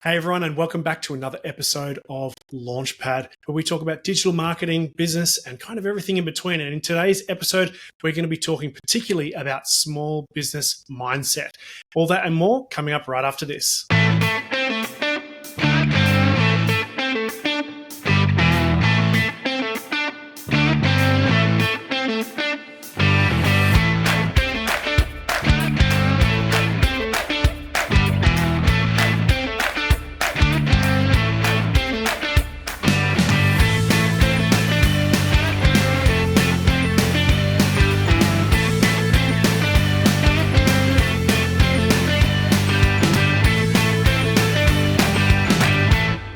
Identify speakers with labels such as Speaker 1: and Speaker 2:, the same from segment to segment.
Speaker 1: Hey everyone, and welcome back to another episode of Launchpad, where we talk about digital marketing, business, and kind of everything in between. And in today's episode, we're going to be talking particularly about small business mindset. All that and more coming up right after this.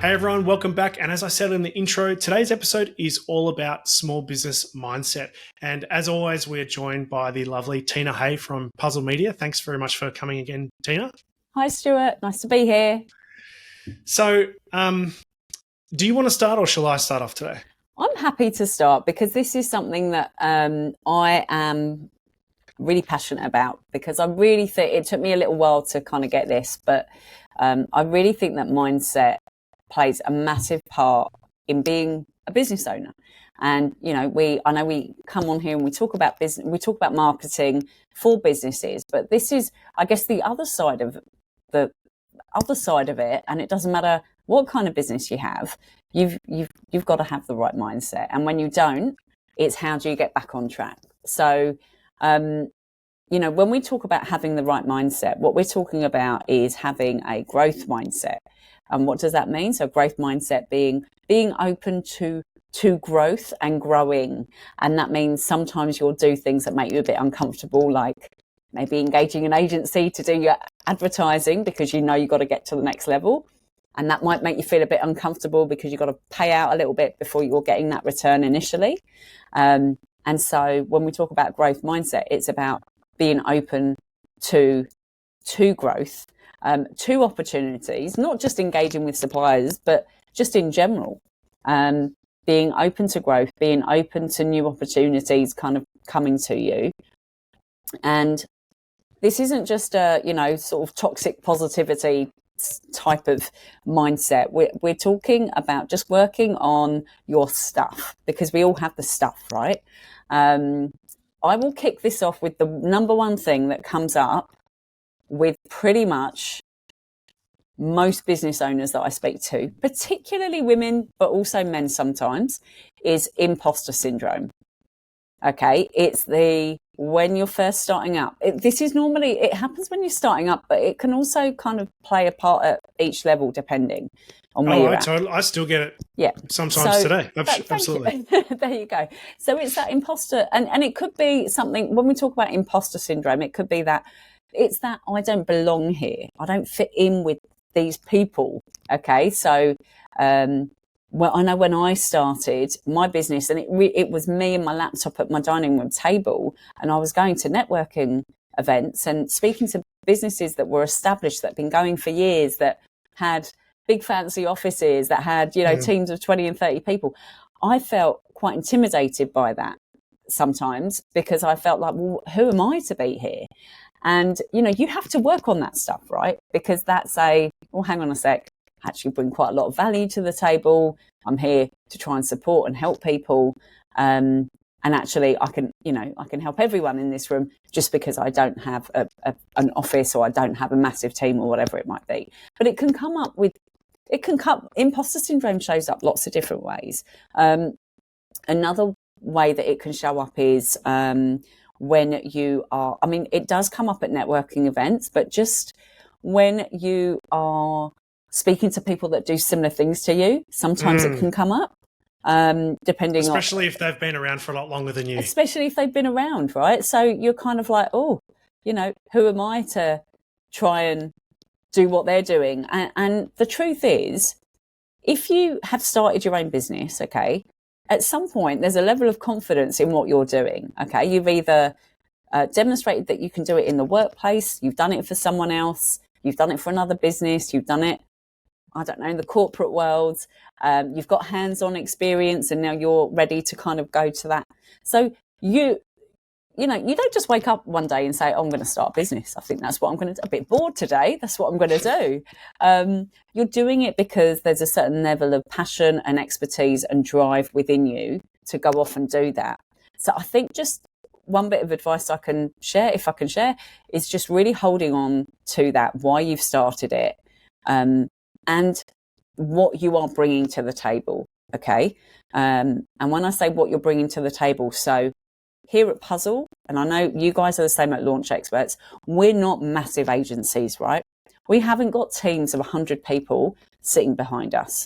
Speaker 1: Hey everyone, welcome back. And as I said in the intro, today's episode is all about small business mindset. And as always, we're joined by the lovely Tina Hay from Puzzle Media. Thanks very much for coming again, Tina.
Speaker 2: Hi, Stuart. Nice to be here.
Speaker 1: So, do you want to start or shall I start off today?
Speaker 2: I'm happy to start because this is something that I am really passionate about, because I really think it took me a little while to kind of get this, but I really think that mindset plays a massive part in being a business owner. And I know we come on here and we talk about business, we talk about marketing for businesses, but this is, I guess, the other side of it. And it doesn't matter what kind of business you have, you've got to have the right mindset. And when you don't, it's how do you get back on track? So, when we talk about having the right mindset, what we're talking about is having a growth mindset. And what does that mean? So growth mindset being open to growth and growing. And that means sometimes you'll do things that make you a bit uncomfortable, like maybe engaging an agency to do your advertising because you've got to get to the next level. And that might make you feel a bit uncomfortable because you've got to pay out a little bit before you're getting that return initially. And so when we talk about growth mindset, it's about being open to growth. To opportunities, not just engaging with suppliers, but just in general, being open to growth, being open to new opportunities kind of coming to you. And this isn't just a, sort of toxic positivity type of mindset. We're talking about just working on your stuff, because we all have the stuff, right? I will kick this off with the number one thing that comes up with pretty much most business owners that I speak to, particularly women, but also men sometimes, is imposter syndrome. Okay, it's when you're first starting up. It happens when you're starting up, but it can also kind of play a part at each level depending on where you're at.
Speaker 1: I still get it.
Speaker 2: Yeah,
Speaker 1: sometimes today. Absolutely.
Speaker 2: There you go. So it's that imposter, and it could be something. When we talk about imposter syndrome, it could be that. It's that I don't belong here. I don't fit in with these people. Okay. So, I know when I started my business, and it was me and my laptop at my dining room table, and I was going to networking events and speaking to businesses that were established, that had been going for years, that had big fancy offices, that had, teams of 20 and 30 people. I felt quite intimidated by that sometimes, because I felt like, well, who am I to be here? And, you have to work on that stuff, right? Because that's hang on a sec, I actually bring quite a lot of value to the table. I'm here to try and support and help people. And actually I can help everyone in this room just because I don't have an office, or I don't have a massive team, or whatever it might be. But imposter syndrome shows up lots of different ways. Another way that it can show up is, when you are, it does come up at networking events, but just when you are speaking to people that do similar things to you, sometimes it can come up,
Speaker 1: especially if they've been around for a lot longer than you.
Speaker 2: Especially if they've been around, right? So you're kind of like, who am I to try and do what they're doing? And the truth is, if you have started your own business, okay, at some point, there's a level of confidence in what you're doing. Okay, you've either demonstrated that you can do it in the workplace, you've done it for someone else, you've done it for another business, you've done it, I don't know, in the corporate world, you've got hands-on experience, and now you're ready to kind of go to that. So you know, you don't just wake up one day and say, oh, I'm going to start a business. I think that's what I'm going to do. A bit bored today. That's what I'm going to do. You're doing it because there's a certain level of passion and expertise and drive within you to go off and do that. So I think just one bit of advice I can share, if I can share, is just really holding on to that, why you've started it, and what you are bringing to the table. Okay. And when I say what you're bringing to the table, so here at Puzzle, and I know you guys are the same at Launch Experts, we're not massive agencies, right? We haven't got teams of 100 people sitting behind us.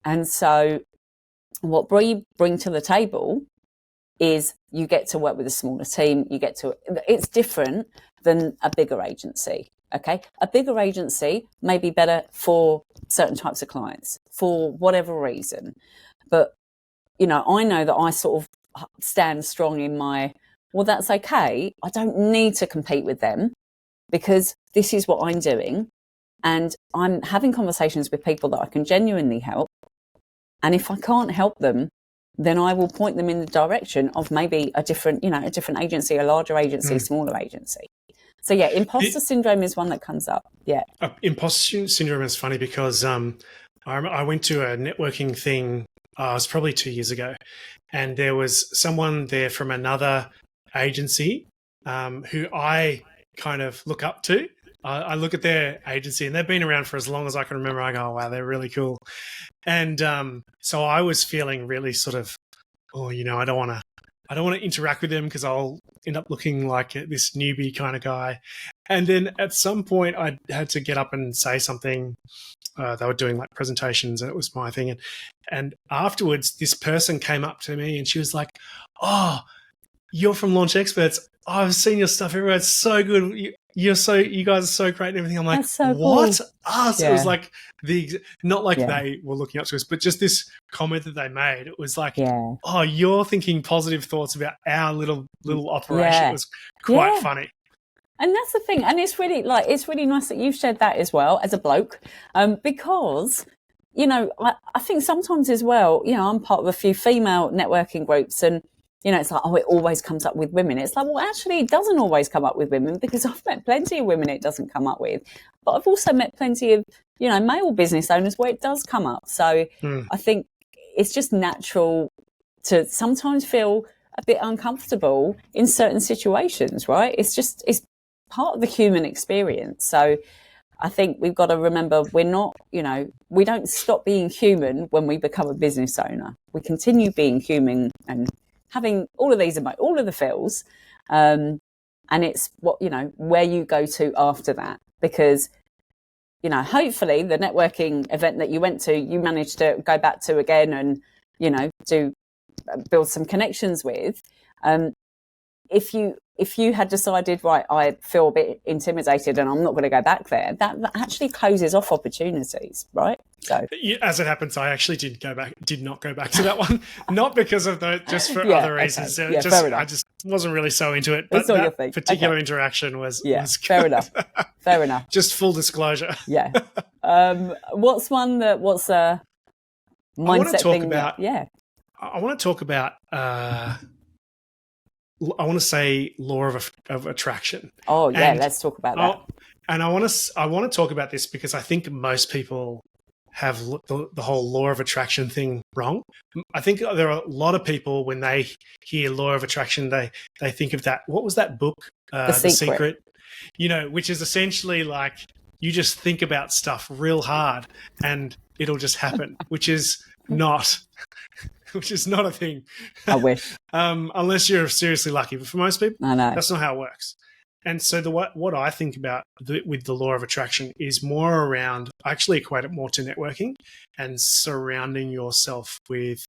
Speaker 2: And so what we bring to the table is you get to work with a smaller team. It's different than a bigger agency. Okay. A bigger agency may be better for certain types of clients for whatever reason. But, you know that I sort of stand strong in well, that's okay. I don't need to compete with them because this is what I'm doing. And I'm having conversations with people that I can genuinely help. And if I can't help them, then I will point them in the direction of maybe a different agency, a larger agency, smaller agency. So yeah, imposter syndrome is one that comes up. Yeah.
Speaker 1: Imposter syndrome is funny because I went to a networking thing, it was probably 2 years ago, and there was someone there from another agency who I kind of look up to. I look at their agency, and they've been around for as long as I can remember. I go, oh, wow, they're really cool. And so I was feeling really sort of, oh, I don't want to interact with them because I'll end up looking like this newbie kind of guy. And then at some point I had to get up and say something. They were doing like presentations, and it was my thing. And afterwards, this person came up to me and she was like, oh, you're from Launch Experts. Oh, I've seen your stuff everywhere. It's so good. You guys are so great and everything. I'm like, so what? Cool. Us? Yeah. It was like not like they were looking up to us, but just this comment that they made. It was like, oh, you're thinking positive thoughts about our little operation. Yeah. It was quite funny.
Speaker 2: And that's the thing. And it's really nice that you've shared that as well as a bloke, because, I think sometimes as well, I'm part of a few female networking groups, and it's like, oh, it always comes up with women. It's like, well, actually, it doesn't always come up with women, because I've met plenty of women it doesn't come up with. But I've also met plenty of, male business owners where it does come up. So I think it's just natural to sometimes feel a bit uncomfortable in certain situations, right? It's part of the human experience. So I think we've got to remember we're not, we don't stop being human when we become a business owner. We continue being human and having all of the feels, and it's where you go to after that, because hopefully the networking event that you went to, you managed to go back to again and to build some connections with. If you had decided, right, I feel a bit intimidated and I'm not going to go back there, that actually closes off opportunities, right? So,
Speaker 1: as it happens, I actually did not go back to that one, not because of just for other reasons.
Speaker 2: Okay. I
Speaker 1: just wasn't really so into it. But that particular interaction was
Speaker 2: fair enough. Fair enough.
Speaker 1: Just full disclosure.
Speaker 2: Yeah. What's a mindset thing?
Speaker 1: I want to talk about. I want to say law of attraction.
Speaker 2: Oh yeah, let's talk about that.
Speaker 1: And I want to talk about this because I think most people have the whole law of attraction thing wrong. I think there are a lot of people, when they hear law of attraction, they think of that. What was that book?
Speaker 2: The Secret.
Speaker 1: Which is essentially like you just think about stuff real hard and it'll just happen, which is not a thing.
Speaker 2: I wish.
Speaker 1: Unless you're seriously lucky. But for most people,
Speaker 2: I know
Speaker 1: that's not how it works. And so what I think about with the law of attraction is more around, I actually equate it more to networking and surrounding yourself with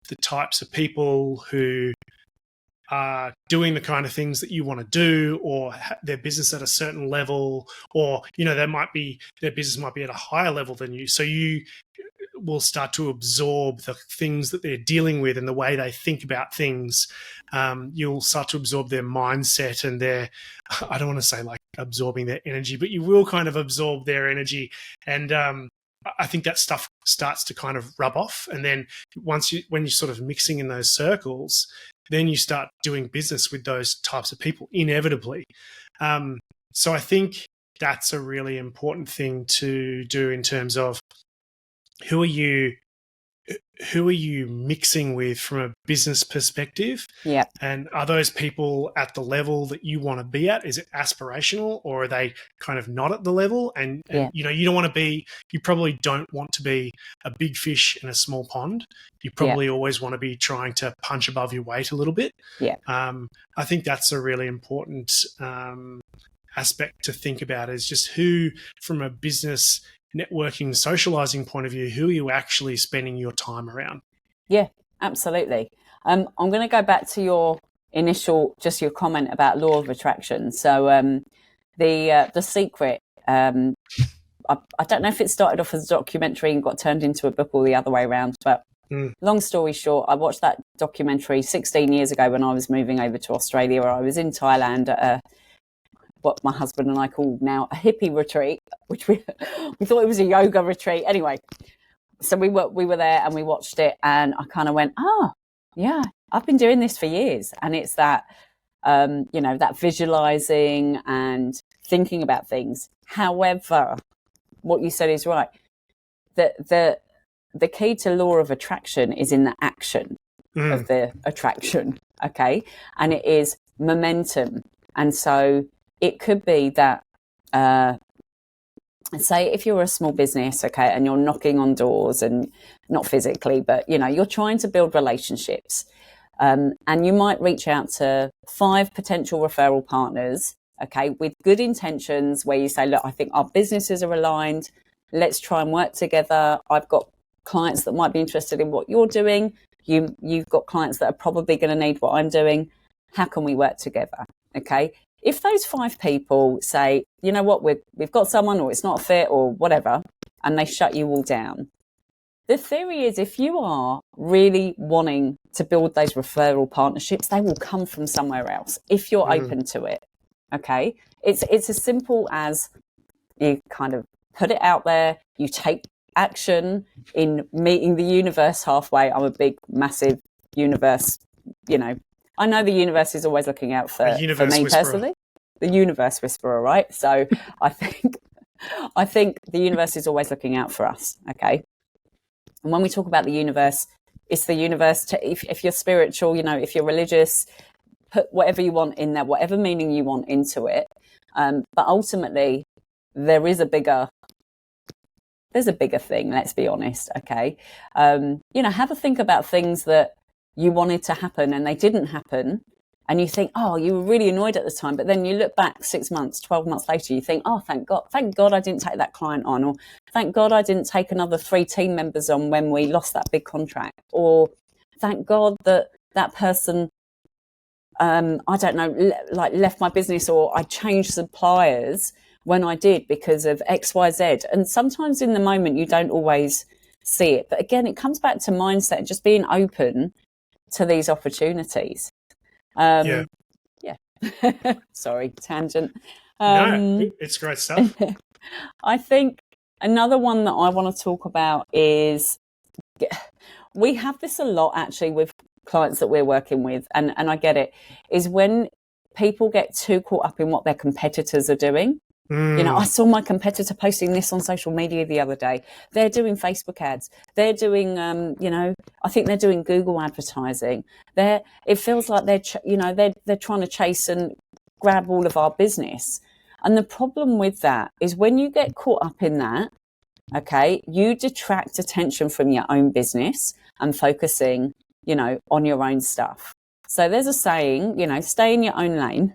Speaker 1: the types of people who are doing the kind of things that you want to do, or their business at a certain level, or, their business might be at a higher level than you. So you will start to absorb the things that they're dealing with and the way they think about things. You'll start to absorb their mindset and I don't want to say like absorbing their energy, but you will kind of absorb their energy. And I think that stuff starts to kind of rub off. And then when you're sort of mixing in those circles, then you start doing business with those types of people inevitably. So I think that's a really important thing to do in terms of who are you mixing with from a business perspective?
Speaker 2: Yeah.
Speaker 1: And are those people at the level that you want to be at? Is it aspirational, or are they kind of not at the level? And you don't want to be, you probably don't want to be a big fish in a small pond. You probably always want to be trying to punch above your weight a little bit.
Speaker 2: Yeah.
Speaker 1: I think that's a really important aspect to think about, is just who, from a business networking, socializing point of view, who are you actually spending your time around?
Speaker 2: Yeah, absolutely. I'm going to go back to your initial, just your comment about law of attraction. So the secret, I don't know if it started off as a documentary and got turned into a book or the other way around, but long story short, I watched that documentary 16 years ago when I was moving over to Australia, where I was in Thailand at what my husband and I call now a hippie retreat, which we thought it was a yoga retreat. Anyway, so we were there and we watched it, and I kind of went, yeah, I've been doing this for years. And it's that, that visualizing and thinking about things. However, what you said is right. The key to law of attraction is in the action of the attraction. Okay. And it is momentum. And so it could be that, say if you're a small business, okay, and you're knocking on doors, and not physically, but you're trying to build relationships, and you might reach out to 5 potential referral partners, okay, with good intentions, where you say, look, I think our businesses are aligned. Let's try and work together. I've got clients that might be interested in what you're doing. You've got clients that are probably going to need what I'm doing. How can we work together? Okay. If those 5 people say, you know what, we've got someone, or it's not a fit, or whatever, and they shut you all down, the theory is, if you are really wanting to build those referral partnerships, they will come from somewhere else if you're open to it. Okay. It's as simple as you kind of put it out there, you take action in meeting the universe halfway. I'm a big, massive universe, I know the universe is always looking out for me personally. The universe whisperer, right? So I think the universe is always looking out for us. Okay. And when we talk about the universe, it's the universe if you're spiritual, if you're religious, put whatever you want in there, whatever meaning you want into it. But ultimately there's a bigger thing, let's be honest. Okay. Have a think about things that you wanted to happen and they didn't happen, and you think, oh, you were really annoyed at the time, but then you look back 6 months, 12 months later, you think, oh, thank God I didn't take that client on, or thank God I didn't take another 3 team members on when we lost that big contract, or thank God that person, I don't know, left my business, or I changed suppliers when I did because of X, Y, Z. And sometimes in the moment you don't always see it, but again, it comes back to mindset and just being open to these opportunities. Yeah. Sorry, tangent.
Speaker 1: No, it's great stuff.
Speaker 2: I think another one that I want to talk about is, we have this a lot actually with clients that we're working with, and I get it, is when people get too caught up in what their competitors are doing. I saw my competitor posting this on social media the other day. They're doing Facebook ads. They're doing, I think they're doing Google advertising. It feels like they're trying to chase and grab all of our business. And the problem with that is when you get caught up in that, okay, you detract attention from your own business and focusing, on your own stuff. So there's a saying, stay in your own lane.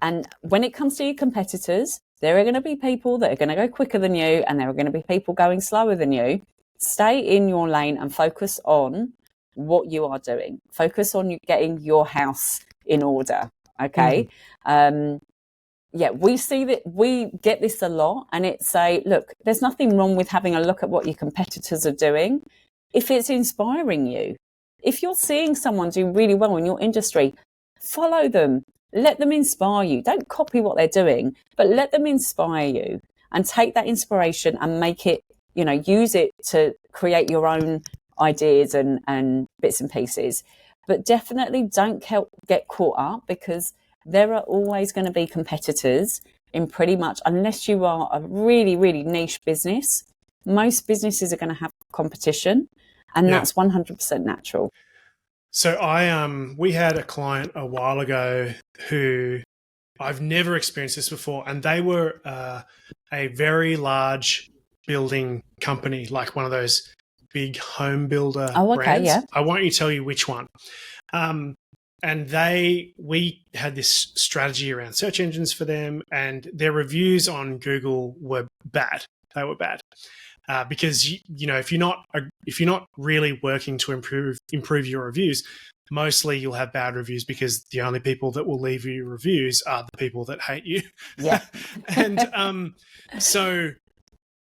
Speaker 2: And when it comes to your competitors, there are going to be people that are going to go quicker than you, and there are going to be people going slower than you. Stay in your lane and focus on what you are doing. Focus on getting your house in order. Okay. We see that, we get this a lot, and it's look, there's nothing wrong with having a look at what your competitors are doing if it's inspiring you. If you're seeing someone do really well in your industry, follow them. Let them inspire you. Don't copy what they're doing, but let them inspire you, and take that inspiration and make it, use it to create your own ideas and bits and pieces. but definitely don't get caught up, because there are always going to be competitors in pretty much, unless you are a really, really niche business, most businesses are going to have competition, and that's 100% natural.
Speaker 1: So we had a client a while ago who, I've never experienced this before, and they were a very large building company, like one of those big home builder brands.
Speaker 2: Yeah.
Speaker 1: I won't tell you which one. And we had this strategy around search engines for them, and their reviews on Google were bad. They were bad. Because if you're not really working to improve your reviews, mostly you'll have bad reviews, because the only people that will leave you reviews are the people that hate you.
Speaker 2: Yeah.
Speaker 1: And so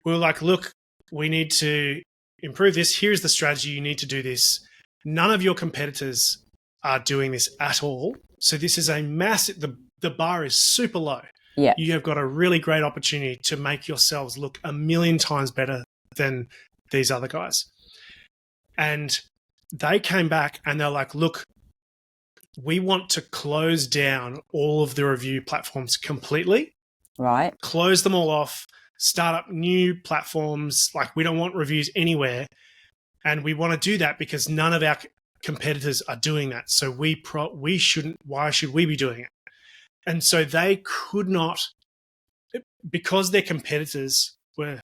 Speaker 1: we were like, look, we need to improve this. Here's the strategy. You need to do this. None of your competitors are doing this at all. So this is a massive, the bar is super low.
Speaker 2: Yeah.
Speaker 1: You have got a really great opportunity to make yourselves look a million times better than these other guys. And they came back and they're like, look, we want to close down all of the review platforms completely.
Speaker 2: Right.
Speaker 1: Close them all off, start up new platforms. Like, we don't want reviews anywhere. And we want to do that because none of our competitors are doing that. So we shouldn't, why should we be doing it? And so they could not, because their competitors were,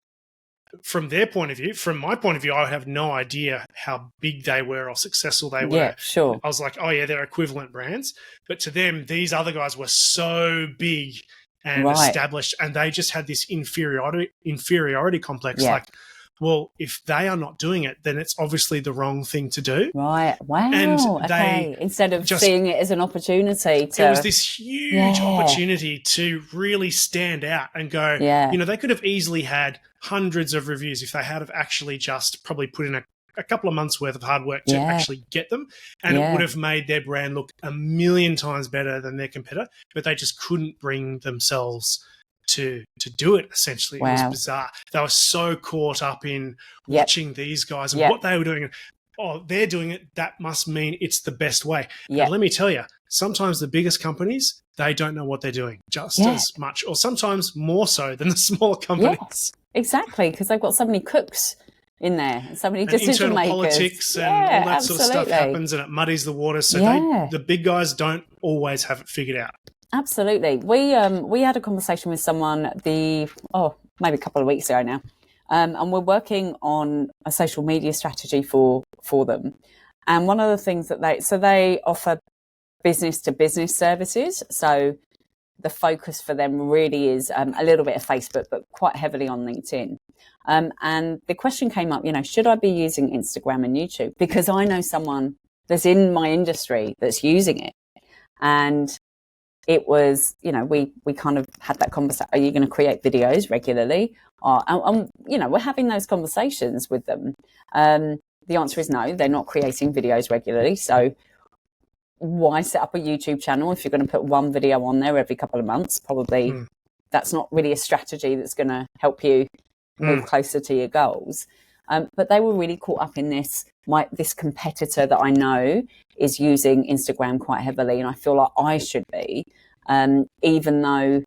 Speaker 1: from their point of view, from my point of view, I have no idea how big they were or successful they were.
Speaker 2: Yeah, sure.
Speaker 1: I was like, oh yeah, they're equivalent brands. But to them, these other guys were so big and established, and they just had this inferiority complex.
Speaker 2: Yeah.
Speaker 1: Like, well, if they are not doing it, then it's obviously the wrong thing to do.
Speaker 2: Right. Wow.
Speaker 1: And
Speaker 2: okay. Instead of seeing it as an opportunity to...
Speaker 1: It was this huge opportunity to really stand out and go, they could have easily had hundreds of reviews if they had have actually just probably put in a couple of months worth of hard work to actually get them. And it would have made their brand look a million times better than their competitor, but they just couldn't bring themselves to do it, essentially. It was bizarre. They were so caught up in watching these guys and what they were doing. Oh, they're doing it. That must mean it's the best way. And let me tell you, sometimes the biggest companies, they don't know what they're doing just as much, or sometimes more so than the smaller companies.
Speaker 2: Yeah, exactly, because they've got so many cooks in there, so many decision makers.
Speaker 1: Politics and all that sort of stuff happens, and it muddies the water. So the big guys don't always have it figured out.
Speaker 2: Absolutely. We had a conversation with someone maybe a couple of weeks ago now, and we're working on a social media strategy for them. And one of the things that they offer business to business services. So the focus for them really is a little bit of Facebook, but quite heavily on LinkedIn. And the question came up, should I be using Instagram and YouTube? Because I know someone that's in my industry that's using it. And it was, we kind of had that conversation. Are you going to create videos regularly? We're having those conversations with them. The answer is no, they're not creating videos regularly. So why set up a YouTube channel if you're going to put one video on there every couple of months? Probably that's not really a strategy that's going to help you move closer to your goals. But they were really caught up in this. This competitor that I know is using Instagram quite heavily, and I feel like I should be, even though,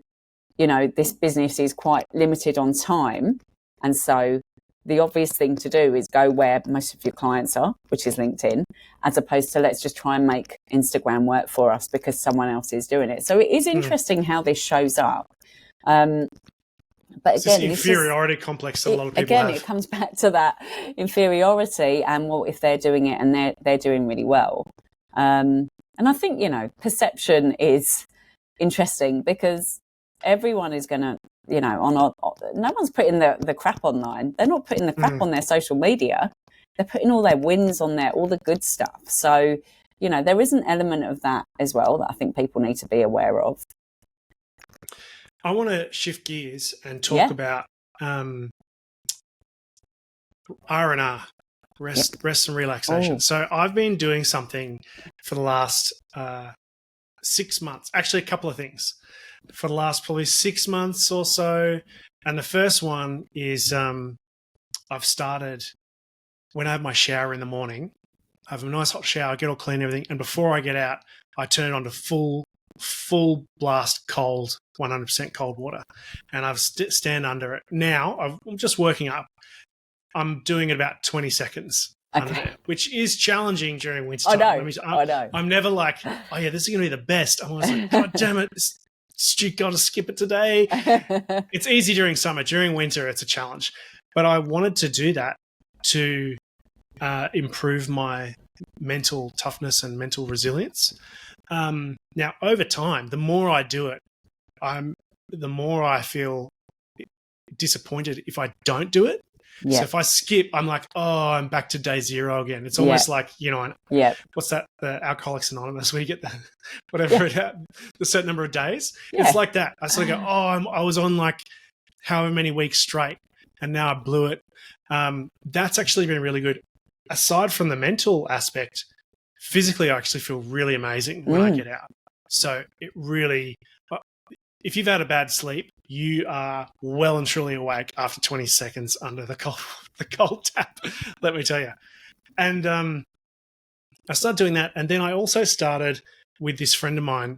Speaker 2: this business is quite limited on time. And so the obvious thing to do is go where most of your clients are, which is LinkedIn, as opposed to let's just try and make Instagram work for us because someone else is doing it. So it is interesting how this shows up. But again,
Speaker 1: this inferiority complex that a lot of people have.
Speaker 2: It comes back to that inferiority, and if they're doing it and they're doing really well. And I think, perception is interesting because everyone is going to, no one's putting the crap online. They're not putting the crap on their social media. They're putting all their wins on there, all the good stuff. So, there is an element of that as well that I think people need to be aware of.
Speaker 1: I want to shift gears and talk about R&R, rest and relaxation. So I've been doing something for the last 6 months, actually a couple of things for the last probably 6 months or so. And the first one is I've started, when I have my shower in the morning, have a nice hot shower, get all clean and everything. And before I get out, I turn it on to full blast cold, 100% cold water. And I've stand under it. Now I'm just working up. I'm doing it about 20 seconds under there, which is challenging during winter time.
Speaker 2: I know.
Speaker 1: I'm never like, oh yeah, this is going to be the best. I'm always like, God damn it. You got to skip it today. It's easy during summer. During winter, it's a challenge. But I wanted to do that to improve my mental toughness and mental resilience. Now, over time, the more I do it, the more I feel disappointed if I don't do it.
Speaker 2: Yeah.
Speaker 1: So if I skip, I'm like, oh, I'm back to day zero again. It's almost like, what's that? The Alcoholics Anonymous, where you get the the certain number of days. Yeah. It's like that. I sort of go, oh, I was on like however many weeks straight, and now I blew it. That's actually been really good. Aside from the mental aspect, physically, I actually feel really amazing when I get out. So it really, if you've had a bad sleep, you are well and truly awake after 20 seconds under the cold tap, let me tell you. And I started doing that. And then I also started with this friend of mine,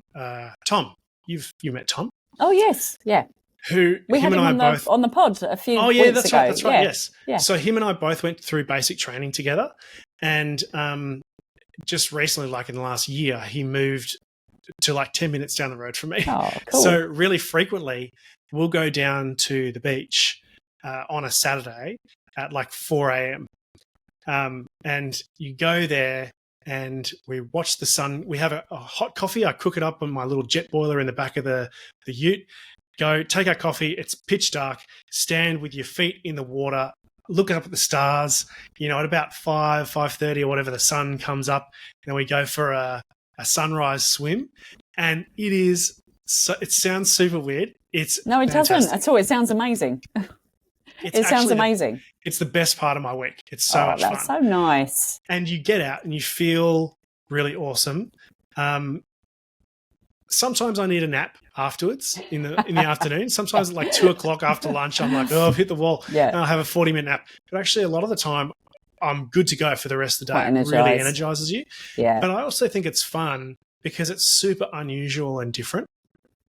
Speaker 1: Tom. You met Tom?
Speaker 2: Oh, yes. Yeah.
Speaker 1: Who
Speaker 2: we had him on the pod a few weeks ago.
Speaker 1: That's right. That's right. Yes. Yeah. So him and I both went through basic training together. And just recently, like in the last year, he moved to like 10 minutes down the road from me.
Speaker 2: Oh, cool.
Speaker 1: So really frequently, we'll go down to the beach on a Saturday at like 4 a.m. And you go there and we watch the sun. We have a hot coffee. I cook it up on my little jet boiler in the back of the ute. Go take our coffee. It's pitch dark. Stand with your feet in the water, look up at the stars. At about 5:30 or whatever, the sun comes up. And then we go for a sunrise swim. And it is. So, it sounds super weird.
Speaker 2: No, it doesn't at all. It sounds amazing. It sounds amazing.
Speaker 1: It's the best part of my week. It's so much fun.
Speaker 2: That's so nice.
Speaker 1: And you get out and you feel really awesome. Sometimes I need a nap afterwards in the afternoon. Sometimes at like 2:00 after lunch, I'm like, oh, I've hit the wall.
Speaker 2: Yeah.
Speaker 1: And I'll have a 40-minute nap. But actually, a lot of the time, I'm good to go for the rest of the day. It really energizes you.
Speaker 2: Yeah.
Speaker 1: But I also think it's fun because it's super unusual and different.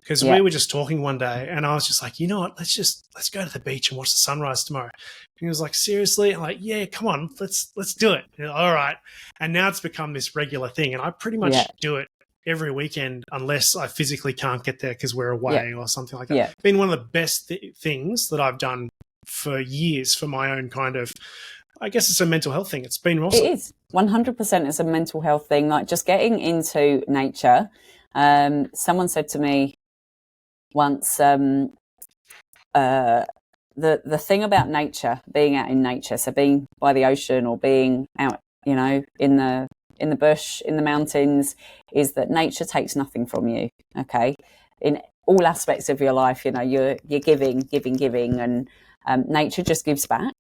Speaker 1: Because we were just talking one day and I was just like, you know what, let's go to the beach and watch the sunrise tomorrow. And he was like, seriously? I'm like, yeah, come on, let's do it. And all right. And now it's become this regular thing. And I pretty much do it every weekend unless I physically can't get there because we're away or something like that. It's been one of the best things that I've done for years for my own kind of, I guess it's a mental health thing. It's been awesome. It
Speaker 2: is. 100% it's a mental health thing. Like just getting into nature. Someone said to me once, the thing about nature, being out in nature, so being by the ocean or being out, in the bush, in the mountains, is that nature takes nothing from you. Okay, in all aspects of your life, you're giving, and nature just gives back,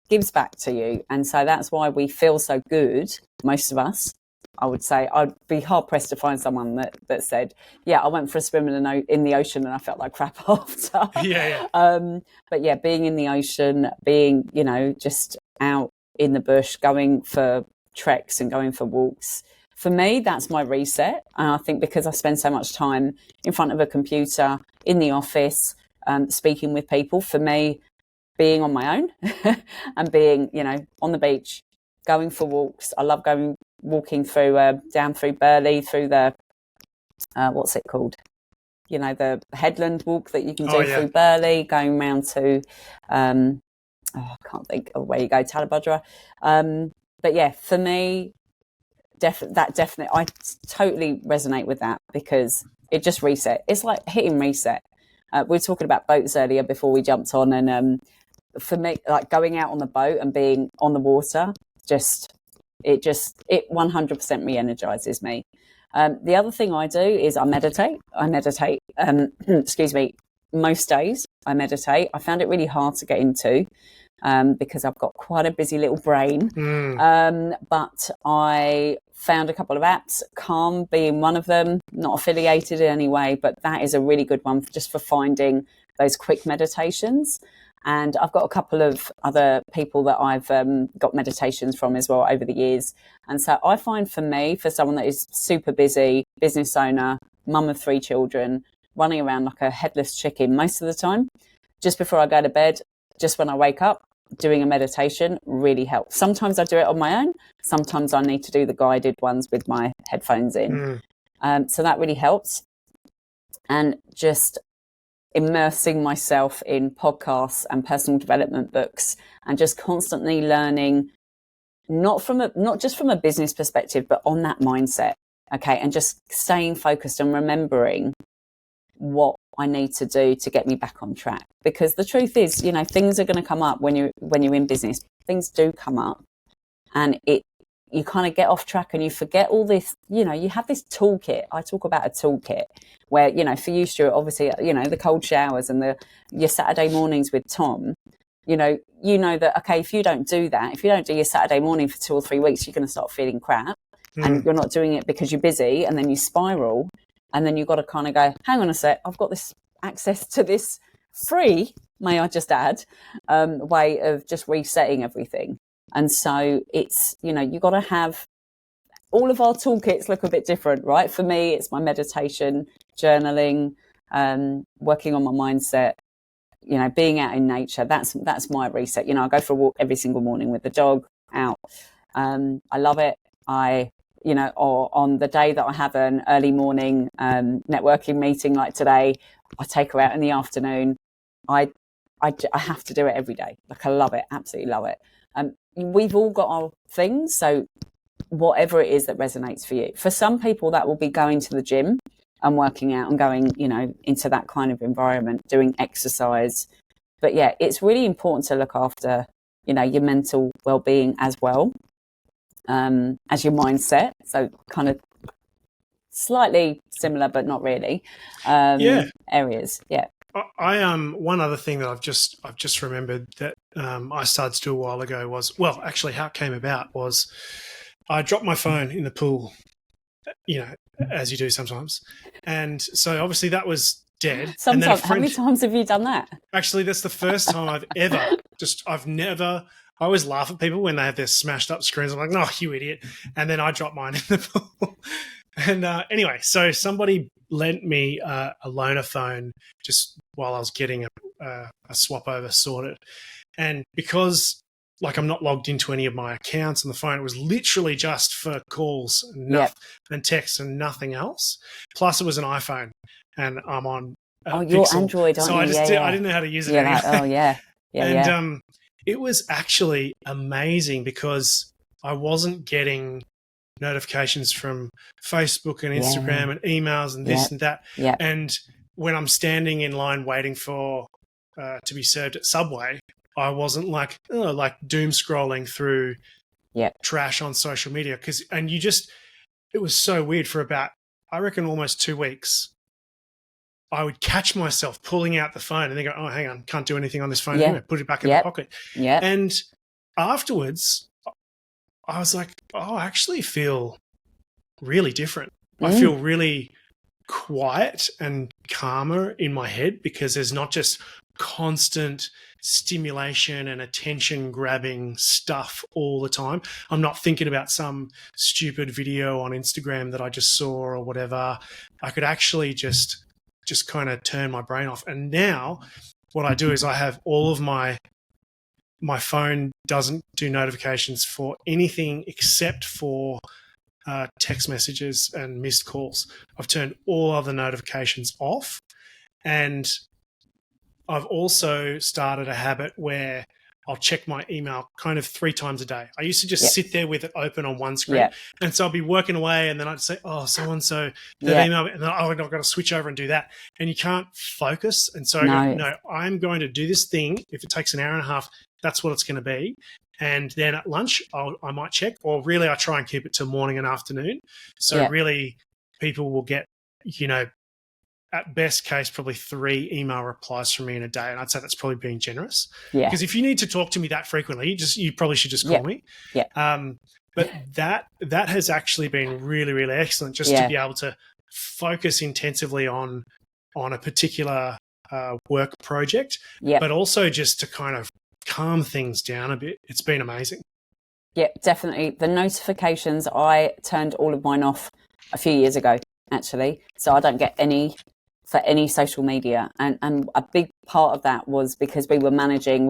Speaker 2: gives back to you, and so that's why we feel so good. Most of us. I would say I'd be hard pressed to find someone that said, yeah, I went for a swim in the ocean and I felt like crap after. But yeah, being in the ocean, being, just out in the bush, going for treks and going for walks. For me, that's my reset. And I think because I spend so much time in front of a computer, in the office, speaking with people, for me, being on my own and being, on the beach, going for walks. I love walking through down through Burley, through the what's it called, the headland walk that you can do through Burley, going round to I can't think of where you go, Talabudra. But yeah, for me, definitely I totally resonate with that because it just reset. It's like hitting reset. We were talking about boats earlier before we jumped on, and for me, like going out on the boat and being on the water, it 100% re-energizes me. The other thing I do is I meditate. Excuse me, most days I meditate. I found it really hard to get into because I've got quite a busy little brain. But I found a couple of apps, Calm being one of them, not affiliated in any way, but that is a really good one just for finding those quick meditations. And I've got a couple of other people that I've got meditations from as well over the years. And so I find for me, for someone that is super busy, business owner, mum of 3 children, running around like a headless chicken most of the time, just before I go to bed, just when I wake up, doing a meditation really helps. Sometimes I do it on my own. Sometimes I need to do the guided ones with my headphones in. So that really helps. And just immersing myself in podcasts and personal development books, and just constantly learning, not just from a business perspective, but on that mindset. Okay. And just staying focused and remembering what I need to do to get me back on track. Because the truth is, you know, things are going to come up when you're in business. Things do come up, and you kind of get off track and you forget all this. You know, you have this toolkit. I talk about a toolkit where, you know, for you, Stuart, obviously, you know, the cold showers and your Saturday mornings with Tom, you know that, okay, if you don't do that, if you don't do your Saturday morning for 2 or 3 weeks, you're going to start feeling crap, and you're not doing it because you're busy, and then you spiral. And then you've got to kind of go, hang on a sec, I've got this access to this free, may I just add, way of just resetting everything. And so it's, you know, you've got to have, all of our toolkits look a bit different, right? For me, it's my meditation, journaling, working on my mindset, you know, being out in nature. That's my reset. You know, I go for a walk every single morning with the dog out. I love it. You know, or on the day that I have an early morning networking meeting like today, I take her out in the afternoon. I have to do it every day. Like, I love it, absolutely love it. We've all got our things, so whatever it is that resonates for you. For some people, that will be going to the gym and working out and going, you know, into that kind of environment, doing exercise. But yeah, it's really important to look after, you know, your mental well-being as well. As your mindset, so kind of slightly similar, but not really. Areas. Yeah.
Speaker 1: I one other thing that I've just remembered that I started to do a while ago was, well, actually, how it came about was I dropped my phone in the pool, you know, as you do sometimes, and so obviously that was dead.
Speaker 2: Sometimes, how many times have you done that?
Speaker 1: Actually, that's the first time I've ever. I always laugh at people when they have their smashed up screens. I'm like, no, you idiot. And then I drop mine in the pool. And anyway, so somebody lent me a loaner phone just while I was getting a swap over sorted. And because, like, I'm not logged into any of my accounts on the phone, it was literally just for calls and texts and nothing else. Plus, it was an iPhone, and I'm on
Speaker 2: you're
Speaker 1: Pixel.
Speaker 2: Android, aren't
Speaker 1: so
Speaker 2: you?
Speaker 1: I didn't know how to use it anyway. And it was actually amazing because I wasn't getting notifications from Facebook and Instagram and emails and this and that. And when I'm standing in line waiting for to be served at Subway, I wasn't like doom scrolling through trash on social media. It was so weird for about, I reckon, almost 2 weeks. I would catch myself pulling out the phone and then go, oh, hang on, can't do anything on this phone anyway. Put it back in the pocket. And afterwards, I was like, oh, I actually feel really different. I feel really quiet and calmer in my head because there's not just constant stimulation and attention grabbing stuff all the time. I'm not thinking about some stupid video on Instagram that I just saw or whatever. I could actually just kind of turn my brain off. And now what I do is I have all of my phone doesn't do notifications for anything except for text messages and missed calls. I've turned all other notifications off. And I've also started a habit where I'll check my email kind of 3 times a day. I used to just sit there with it open on one screen. And so I'll be working away and then I'd say, oh, so-and-so, that email, and then, oh, I've got to switch over and do that. And you can't focus. And so I go, no, I'm going to do this thing. If it takes an hour and a half, that's what it's going to be. And then at lunch, I might check, or really I try and keep it to morning and afternoon. So really people will get, you know, at best case, probably 3 email replies from me in a day. And I'd say that's probably being generous. Because if you need to talk to me that frequently, you probably should just call me. But that has actually been really, really excellent just to be able to focus intensively on a particular work project,
Speaker 2: Yep.
Speaker 1: but also just to kind of calm things down a bit. It's been amazing.
Speaker 2: Yeah, definitely. The notifications, I turned all of mine off a few years ago, actually. So I don't get any for any social media. And a big part of that was because we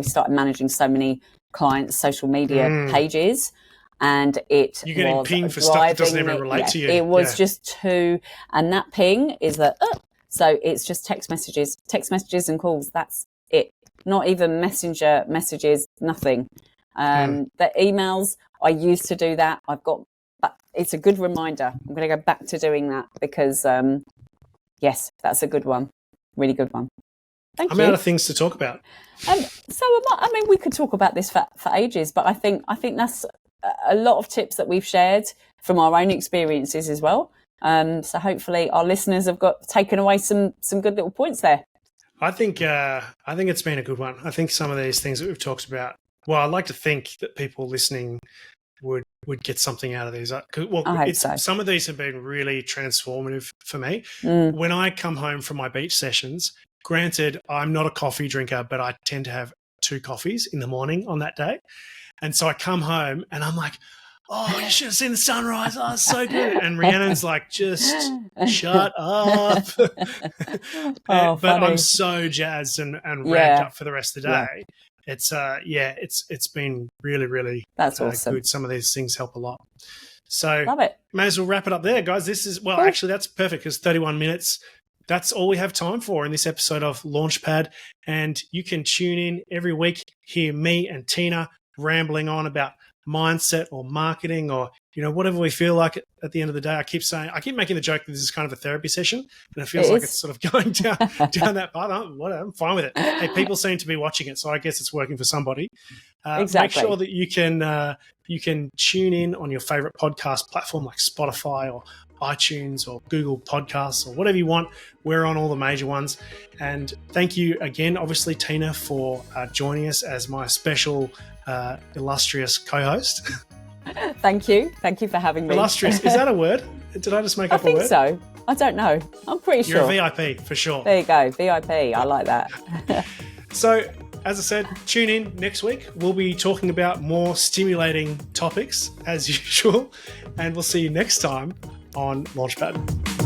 Speaker 2: started managing so many clients' social media pages. And it
Speaker 1: You're getting
Speaker 2: was
Speaker 1: pinged for stuff that doesn't even
Speaker 2: me,
Speaker 1: relate to you.
Speaker 2: It was just too, and that ping is that, so it's just text messages and calls. That's it. Not even messenger messages, nothing. The emails, I used to do that. But it's a good reminder. I'm going to go back to doing that because, yes, that's a good one. Really good one. Thank you.
Speaker 1: I'm out of things to talk about.
Speaker 2: We could talk about this for ages, but I think that's a lot of tips that we've shared from our own experiences as well. So hopefully our listeners have taken away some good little points there.
Speaker 1: I think it's been a good one. I think some of these things that we've talked about, well, I'd like to think that people listening would get something out of these.
Speaker 2: I hope so.
Speaker 1: Some of these have been really transformative for me. When I come home from my beach sessions, granted, I'm not a coffee drinker, but I tend to have 2 coffees in the morning on that day. And so I come home and I'm like, oh, you should have seen the sunrise. Oh, it's so good. And Rhiannon's like, just shut up. But I'm so jazzed and ramped up for the rest of the day. It's been really, really
Speaker 2: that's awesome.
Speaker 1: good. Some of these things help a lot. So
Speaker 2: love it.
Speaker 1: May as well wrap it up there, guys. This is, well, actually, that's perfect because 31 minutes. That's all we have time for in this episode of Launchpad. And you can tune in every week, hear me and Tina rambling on about mindset or marketing or, whatever we feel like at the end of the day. I keep making the joke that this is kind of a therapy session, and it feels like it's sort of going down that path. I'm fine with it. Hey, people seem to be watching it, so I guess it's working for somebody.
Speaker 2: Exactly.
Speaker 1: Make sure that you can tune in on your favorite podcast platform like Spotify or iTunes or Google Podcasts or whatever you want. We're on all the major ones. And thank you again, obviously, Tina, for joining us as my special illustrious co-host.
Speaker 2: Thank you for having me.
Speaker 1: Illustrious, is that a word? Did I just make up a word?
Speaker 2: I think so. I don't know. I'm pretty sure.
Speaker 1: You're a VIP for sure.
Speaker 2: There you go, VIP. I like that.
Speaker 1: So, as I said, tune in next week. We'll be talking about more stimulating topics as usual, and we'll see you next time on Launchpad.